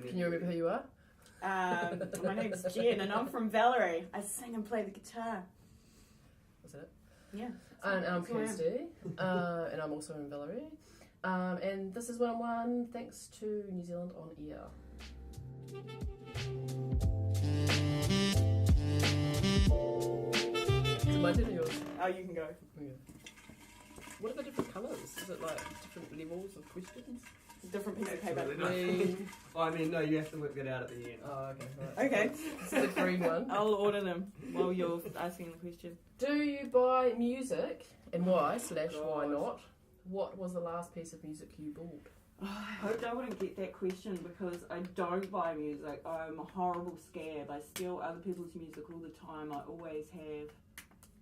Can you remember who you are? My name's Jen and I'm from Valerie. I sing and play the guitar. Was it? Yeah. And I'm Kirsty, and I'm also in Valerie. And this is 101 thanks to New Zealand On Air. Is it my turn or yours? Oh, you can go. Okay. What are the different colours? Is it like different levels of questions? Different piece of paper. Green. I mean, no, you have to work it out at the end. Oh, okay. Right. Okay. This is the green one. I'll order them while you're asking the question. Do you buy music, and why / why not? What was the last piece of music you bought? I hoped I wouldn't get that question because I don't buy music. I'm a horrible scab. I steal other people's music all the time. I always have.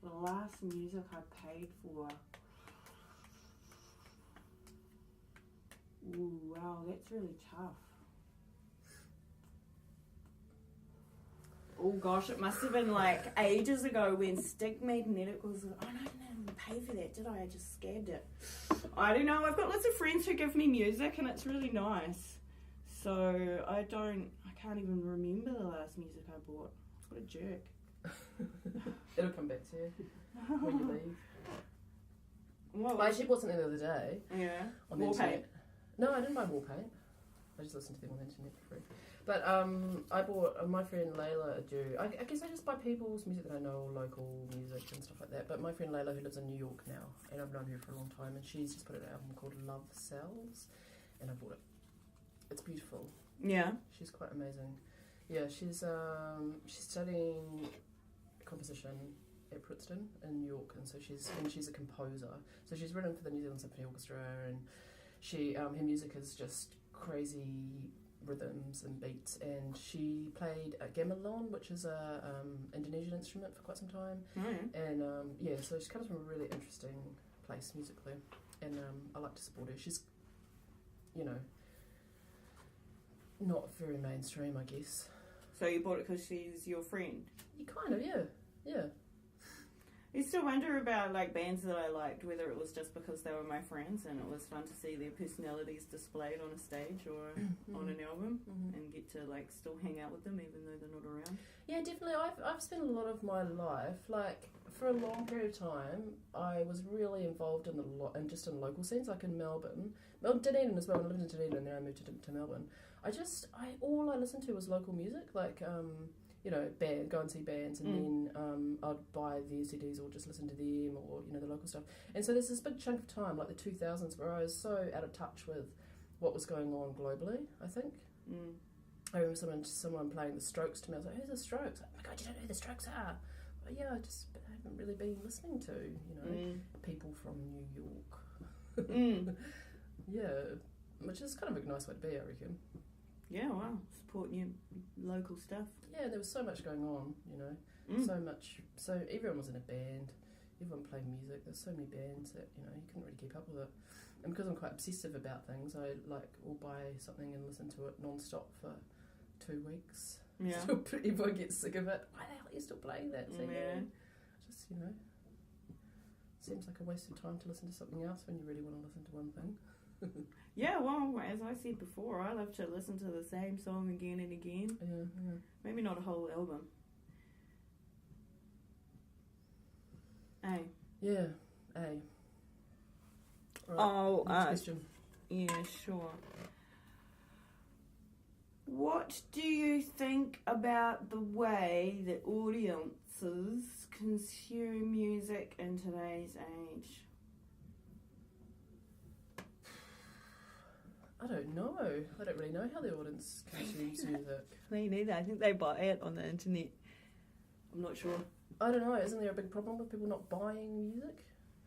The last music I paid for. Ooh, wow, that's really tough. Oh gosh, it must have been like ages ago when Stick Magnetic was. Oh no, I didn't pay for that, did I? I just scabbed it. I don't know. I've got lots of friends who give me music, and it's really nice. So I can't even remember the last music I bought. What a jerk. It'll come back to you when you leave. What I actually bought something the other day. Yeah. On the internet. No, I didn't buy wall paint. I just listened to them on the internet for free. But I bought my friend Layla a do. I guess I just buy people's music that I know, local music and stuff like that. But my friend Layla, who lives in New York now, and I've known her for a long time, and she's just put out an album called Love Sells, and I bought it. It's beautiful. Yeah. She's quite amazing. Yeah, she's studying composition at Princeton in New York, and so she's a composer. So she's written for the New Zealand Symphony Orchestra, and she her music is just crazy rhythms and beats, and she played a gamelan, which is a Indonesian instrument, for quite some time. And so she comes from a really interesting place musically, and I like to support her. She's, not very mainstream, I guess. So you bought it because she's your friend? You kind of, yeah. I used to wonder about like bands that I liked, whether it was just because they were my friends and it was fun to see their personalities displayed on a stage or on an album, and get to like still hang out with them even though they're not around. Yeah, definitely. I've spent a lot of my life, like for a long period of time, I was really involved in just in local scenes, like in Melbourne, Dunedin as well. I lived in Dunedin and then I moved to Melbourne. All I listened to was local music, like go and see bands, and then I'd buy the CDs or just listen to them, or the local stuff. And so there's this big chunk of time, like the 2000s, where I was so out of touch with what was going on globally, I think. I remember someone playing the Strokes to me. I was like, who's the Strokes? Oh my God, you don't know who the Strokes are? But yeah, I haven't really been listening to, people from New York. Yeah, which is kind of a nice way to be, I reckon. Yeah, wow. Supporting your local stuff. Yeah, there was so much going on, so much. So everyone was in a band, everyone played music. There's so many bands that, you couldn't really keep up with it. And because I'm quite obsessive about things, I will buy something and listen to it non-stop for 2 weeks. Yeah. Till everyone gets sick of it. Why the hell are you still playing that thing? Yeah. Just, seems like a waste of time to listen to something else when you really want to listen to one thing. Yeah, well, as I said before, I love to listen to the same song again and again. Yeah. Maybe not a whole album. Yeah, Right. Oh, question. Yeah, sure. What do you think about the way that audiences consume music in today's age? I don't know. I don't really know how the audience consumes music. Me neither. I think they buy it on the internet. I'm not sure. I don't know. Isn't there a big problem with people not buying music?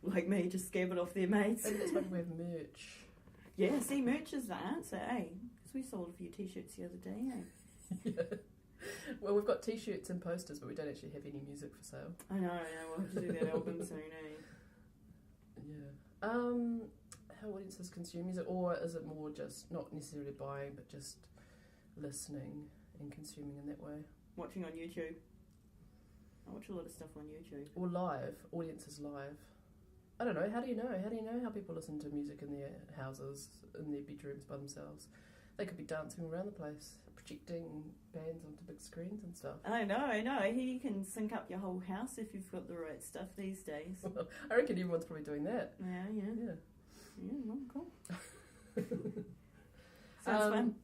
Like me, just scab it off their mates. Maybe that's why we have merch. Yeah, see, merch is the answer, eh? Because we sold a few t-shirts the other day, eh? Yeah. Well, we've got t-shirts and posters, but we don't actually have any music for sale. I know. We'll have to do that album soon, eh? Yeah. How audiences consume music, or is it more just not necessarily buying, but just listening and consuming in that way? Watching on YouTube. I watch a lot of stuff on YouTube. Or live. Audiences live. I don't know. How do you know? How do you know how people listen to music in their houses, in their bedrooms by themselves? They could be dancing around the place, projecting bands onto big screens and stuff. I know. I hear you can sync up your whole house if you've got the right stuff these days. I reckon everyone's probably doing that. Yeah, well, cool. Sounds fun.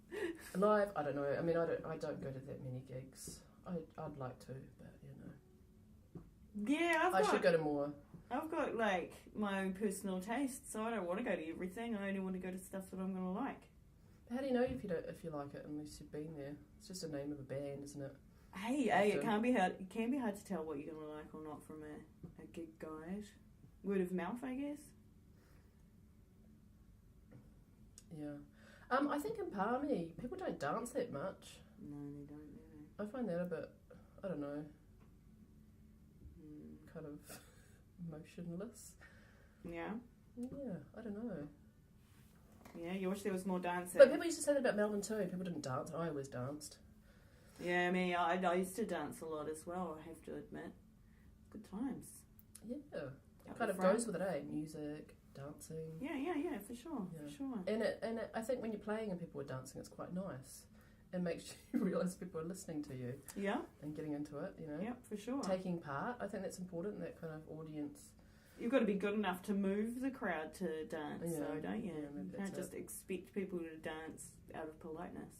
Live, I don't know. I mean, I don't go to that many gigs. I'd like to, but Yeah, I should go to more. I've got like my own personal taste, so I don't want to go to everything. I only want to go to stuff that I'm going to like. How do you know if you like it unless you've been there? It's just a name of a band, isn't it? Hey, it can be hard. It can be hard to tell what you're going to like or not from a gig guide. Word of mouth, I guess. Yeah. I think in Palmy, people don't dance that much. No, they don't, do they? I find that a bit, I don't know, kind of motionless. Yeah. Yeah, I don't know. Yeah, you wish there was more dancing. But people used to say that about Melbourne too. People didn't dance. I always danced. Yeah, I used to dance a lot as well, I have to admit. Good times. Yeah. Out It kind the of front. goes with it, eh? Music, dancing. Yeah, for sure, Yeah. for sure. And I think when you're playing and people are dancing, it's quite nice. It makes you realise people are listening to you Yeah, and getting into it, you know. yeah, for sure. Taking part, I think that's important in that kind of audience. You've got to be good enough to move the crowd to dance, Yeah. though, don't you? Yeah, maybe You can't that's just expect people to dance out of politeness.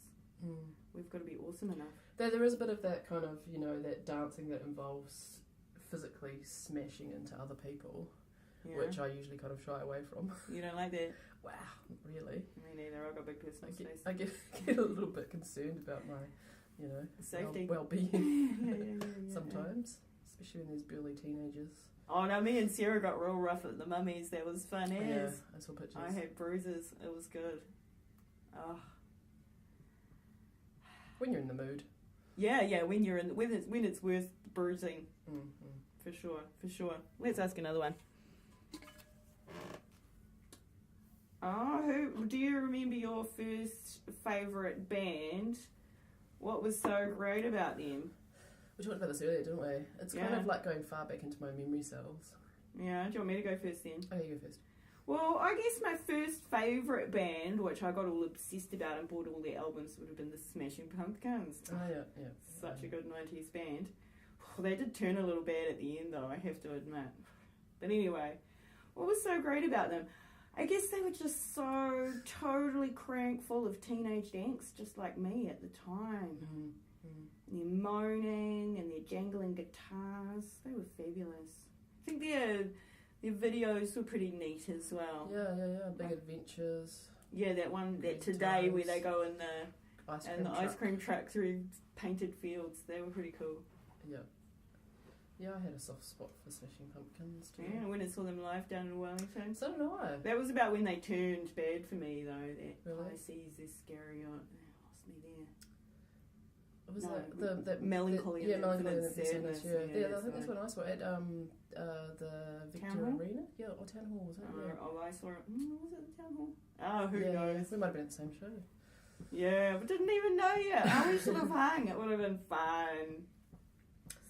Mm. We've got to be awesome enough. There is a bit of that kind of, you know, that dancing that involves physically smashing into other people, Yeah. which I usually kind of shy away from. You don't like that? Wow, really? Me neither. I've got big personal space. I get a little bit concerned about my, you know, Safety. well-being yeah. sometimes, especially when there's burly teenagers. Oh no, me and Sarah got real rough at the mummies. That was fun Yeah, as. I saw pictures. I had bruises. It was good. Oh. When you're in the mood. Yeah. When you're in, when it's worth bruising, Mm-hmm. for sure. Let's ask another one. Oh, who do you remember your first favourite band? What was so great about them? We talked about this earlier, didn't we? It's kind Yeah. of like going far back into my memory cells. Yeah, do you want me to go first then? Okay, you go first. Well, I guess my first favourite band, which I got all obsessed about and bought all their albums, would have been the Smashing Pumpkins. Oh, yeah. Such a good 90s band. They did turn a little bad at the end, though, I have to admit. But anyway, what was so great about them? I guess they were just so totally crank full of teenage angst, just like me at the time. Mm-hmm. And their moaning and their jangling guitars, they were fabulous. I think their videos were pretty neat as well. Yeah. Big Adventures. Yeah, that one, that Great Today, times. where they go in the Ice cream ice truck. cream truck through painted fields. They were pretty cool. Yeah, I had a soft spot for Smashing Pumpkins too. Yeah, I went and saw them live down in Wellington. So did I. That was about when they turned bad for me, though. That Really? High Seas Iscariot. They lost me there. What was No, that Melancholy and Melancholy and Infinite Sadness. Sadness, Yeah, yeah, I think that's that's when I saw it at the Victor Town Hall? Arena. Yeah, or Town Hall was it? Yeah. I saw it. Was it the Town Hall? Oh, who Yeah, knows? we might have been at the same show. Yeah, but didn't even know yet. Oh, we should have hung. It would have been fun.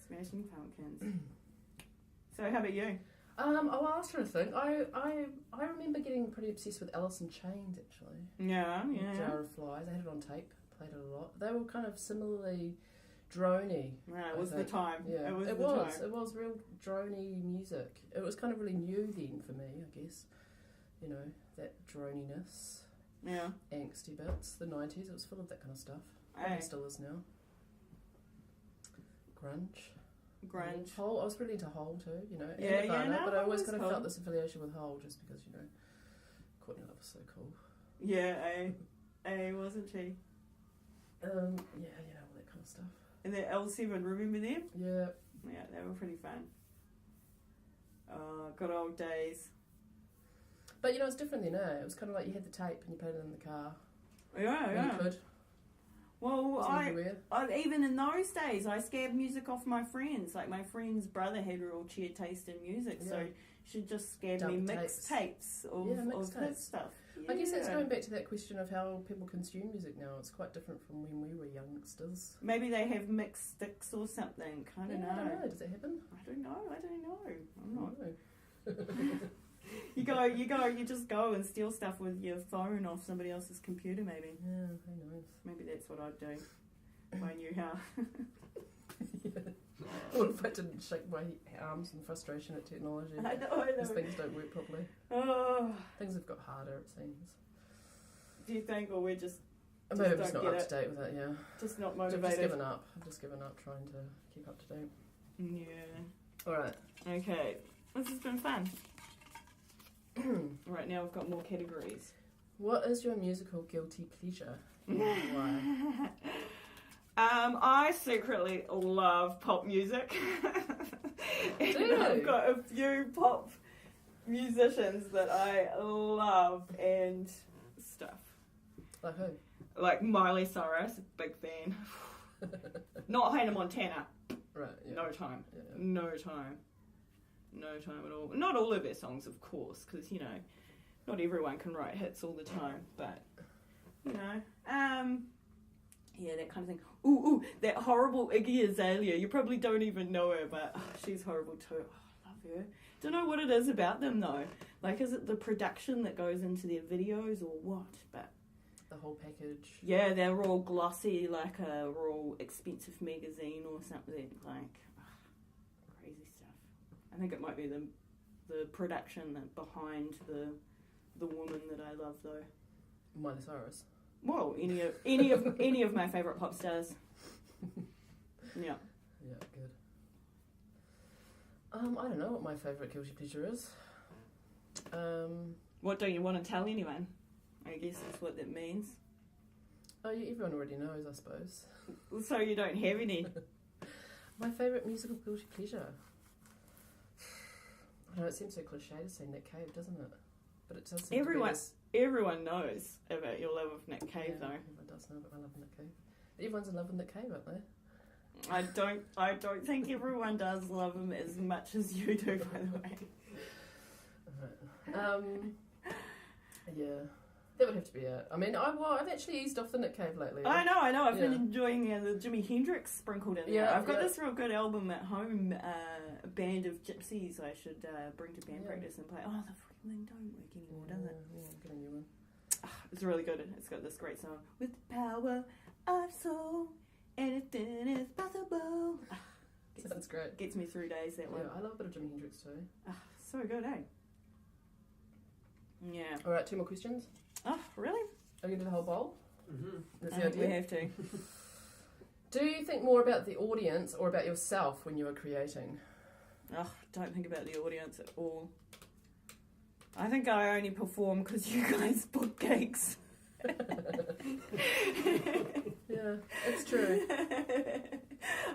Smashing Pumpkins. So, how about you? Oh, I was trying to think. I remember getting pretty obsessed with Alice in Chains actually. Yeah. Jar of Flies. I had it on tape. Played it a lot. They were kind of similarly drony. Right, it was I the think. time. Yeah, It was it the was. time. It was real drony music. It was kind of really new then for me, I guess. You know, that droniness, Yeah. angsty bits. The 90s, it was full of that kind of stuff. Probably Aye. still is now. Grunge. Grunge. Hole. I was really into Hole too, you know. and Yeah, Nirvana, no, but I always Hole kind of was felt cool. this affiliation with Hole just because, you know, Courtney Love was so cool. Yeah, wasn't she? Yeah, you know, all that kind of stuff. And the L7, remember them? Yeah. Yeah, they were pretty fun. Good old days. But, you know, it's different then, eh? It was kind of like you had the tape and you played it in the car. Yeah, When yeah. you could. Well, Wasn't everywhere. even in those days, I scared music off my friends. Like, my friend's brother had real cheer taste in music, so Yeah. she just scared Dump me tapes. mixtapes of, Yeah, of mixtapes. his stuff. I guess that's Yeah. going back to that question of how people consume music now. It's quite different from when we were youngsters. Maybe they have mixed sticks or something. I don't Yeah, know. I don't know. Does that happen? I don't know. I'm I not. don't know. You just go and steal stuff with your phone off somebody else's computer, maybe. Yeah, who knows? Maybe that's what I'd do if I knew how. What if I didn't shake my arms in frustration at technology? I know. Because things don't work properly. Oh. Things have got harder, it seems. Do you think, or we're just Maybe I'm just don't not get up to date with it, yeah. just not I've motivated? just given up trying to keep up to date. Yeah. Alright. Okay. This has been fun. Right now we've got more categories. What is your musical guilty pleasure? Why? I secretly love pop music. And Do you? I've got a few pop musicians that I love and stuff. Like who? Like Miley Cyrus, big fan. Not Hannah Montana. Right, yeah. No time. Yeah. No time. No time at all. Not all of their songs, of course, because, you know, not everyone can write hits all the time, but, you know, yeah, that kind of thing. Ooh, that horrible Iggy Azalea. You probably don't even know her, but she's horrible too. Oh, I love her. Don't know what it is about them, though. Like, is it the production that goes into their videos or what? But The whole package. yeah, they're all glossy, like a real expensive magazine or something, like crazy stuff. I think it might be the production that behind the woman that I love, though. Miley Cyrus. Well, any of my favourite pop stars. Yeah. Yeah, good. I don't know what my favourite guilty pleasure is. What don't you want to tell anyone? I guess that's what that means. Everyone already knows, I suppose. So you don't have any. My favourite musical guilty pleasure. I know it seems so cliche to say Nick Cave, doesn't it? But it does seem Everyone knows about your love of Nick Cave, though. Everyone does know about my love of Nick Cave. Everyone's in love with Nick Cave, aren't they? I don't think everyone does love him as much as you do, by the way. Right. Yeah. That would have to be it. I mean, I've actually eased off the Nick Cave lately. I know. I've been Yeah. enjoying the Jimi Hendrix sprinkled in there. Yeah, I've got yeah. this real good album at home, a band of gypsies I should bring to band practice and play. Oh, the freaking thing don't work anymore, does it? Yeah, get a new one. It's really good. It's got this great song. With the power of soul, anything is possible. Sounds great. Gets me through days, that one. Yeah, I love a bit of Jimi Hendrix too. So good, eh? Yeah. Alright, 2 more questions. Oh, really? Are you going to do the whole bowl? Mm-hmm. That's I the think we idea. have to. Do you think more about the audience or about yourself when you are creating? Oh, don't think about the audience at all. I think I only perform because you guys book gigs. Yeah, it's true.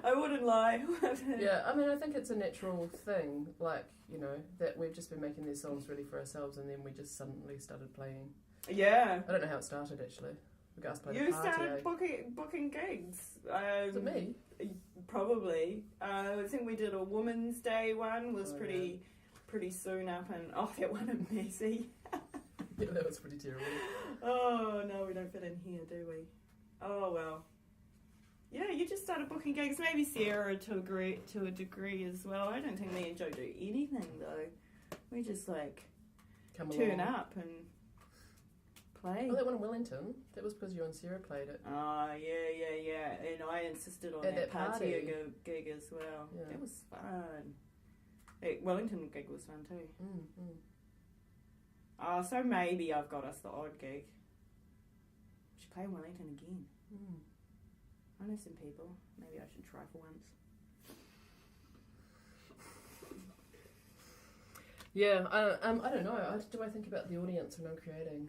I wouldn't lie. Yeah, I mean, I think it's a natural thing, like, you know, that we've just been making these songs really for ourselves and then we just suddenly started playing. Yeah. I don't know how it started, actually. We got asked to play You the party. started booking gigs. Was it me? Probably. I think we did a Women's Day one, was Oh, pretty soon up, and that one at Messi. Yeah, that was pretty terrible. Oh, no, we don't fit in here, do we? Oh, well. Yeah, you just started booking gigs. Maybe Sarah to a degree as well. I don't think me and Joe do anything, though. We just, Come turn along. up and play. Oh, that one in Wellington, that was because you and Sarah played it. Oh, yeah. And I insisted on At that that party party. gig as well. Yeah. That was fun. That Wellington gig was fun too. Oh, so maybe I've got us the odd gig. We should play Wellington again. I know some people. Maybe I should try for once. Yeah, I don't know. Do I think about the audience when I'm creating?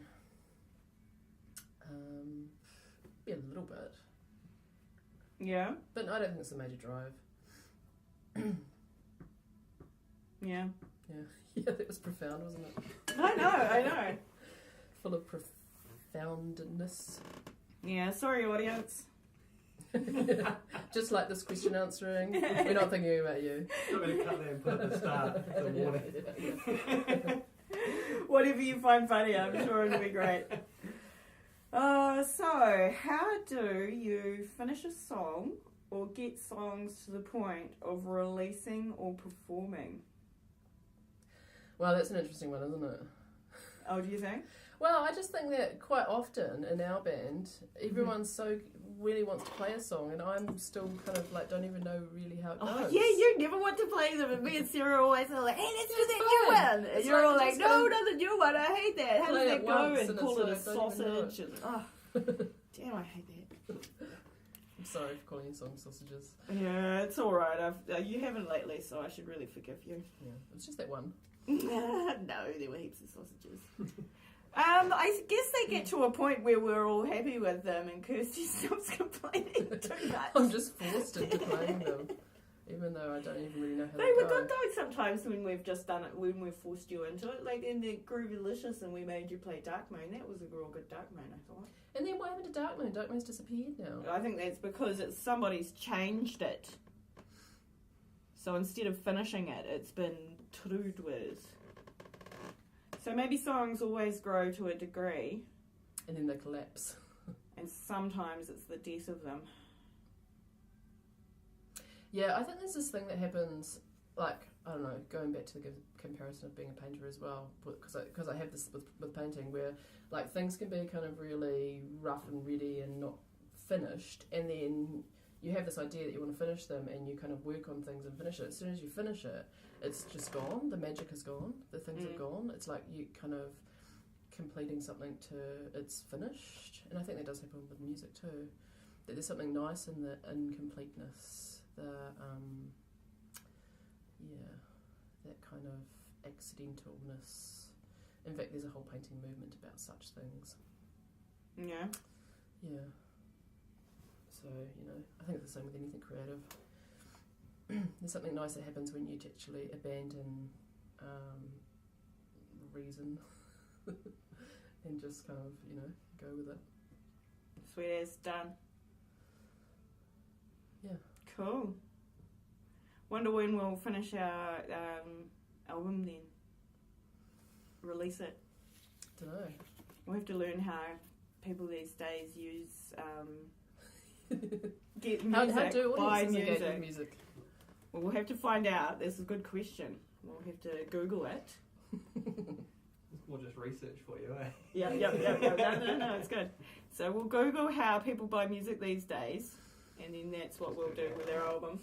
Maybe a little bit. Yeah? But I don't think it's a major drive. Yeah. Yeah, that was profound, wasn't it? I know. Full of profoundness. Yeah, sorry audience. Just like this question answering, we're not thinking about you. I'm going to cut that and put it at the start. The warning. Whatever you find funny, I'm sure it'll be great. So, how do you finish a song or get songs to the point of releasing or performing? Well, that's an interesting one, isn't it? Oh, do you think? Well, I just think that quite often in our band, everyone so really wants to play a song, and I'm still kind of like don't even know really how it goes. Oh, yeah, you never want to play them, and me and Sarah always are like, hey, let's do that new fine. one. And It's you're like all you like, just no, gotta not the new one, I hate that. How does play that it go? once, And and call it a it's like, don't even know it. sausage. And, damn, I hate that. I'm sorry for calling you song sausages. Yeah, it's all right. You haven't lately, so I should really forgive you. Yeah, it's just that one. No, there were heaps of sausages. I guess they get to a point where we're all happy with them and Kirsty stops complaining too much. I'm just forced into playing them, even though I don't even really know how They they were go. good though sometimes when we've just done it, when we've forced you into it. Like in the Groovilicious and we made you play Dark Moon. That was a real good Dark Moon, I thought. And then what happened to Dark Moon? Dark Moon's disappeared now. I think that's because somebody's changed it. So instead of finishing it, it's been trued with. So maybe songs always grow to a degree. And then they collapse. And sometimes it's the death of them. Yeah, I think there's this thing that happens, like, I don't know, going back to the comparison of being a painter as well, because I have this with painting where, like, things can be kind of really rough and ready and not finished, and then you have this idea that you want to finish them and you kind of work on things and finish it. As soon as you finish it, it's just gone. The magic is gone. The things are gone. It's like you kind of completing something to it's finished. And I think that does happen with music too. That there's something nice in the incompleteness. That kind of accidentalness. In fact, there's a whole painting movement about such things. Yeah. Yeah. So, I think it's the same with anything creative. There's something nice that happens when you actually abandon reason and just kind of, go with it. Sweet as done. Yeah. Cool. Wonder when we'll finish our album then. Release it. Dunno. We'll have to learn how people these days use get music, How do buy audiences engage music. with music? Well, we'll have to find out. This is a good question. We'll have to Google it. We'll just research for you, eh? Yeah. No, it's good. So we'll Google how people buy music these days, and then that's what we'll do with our album.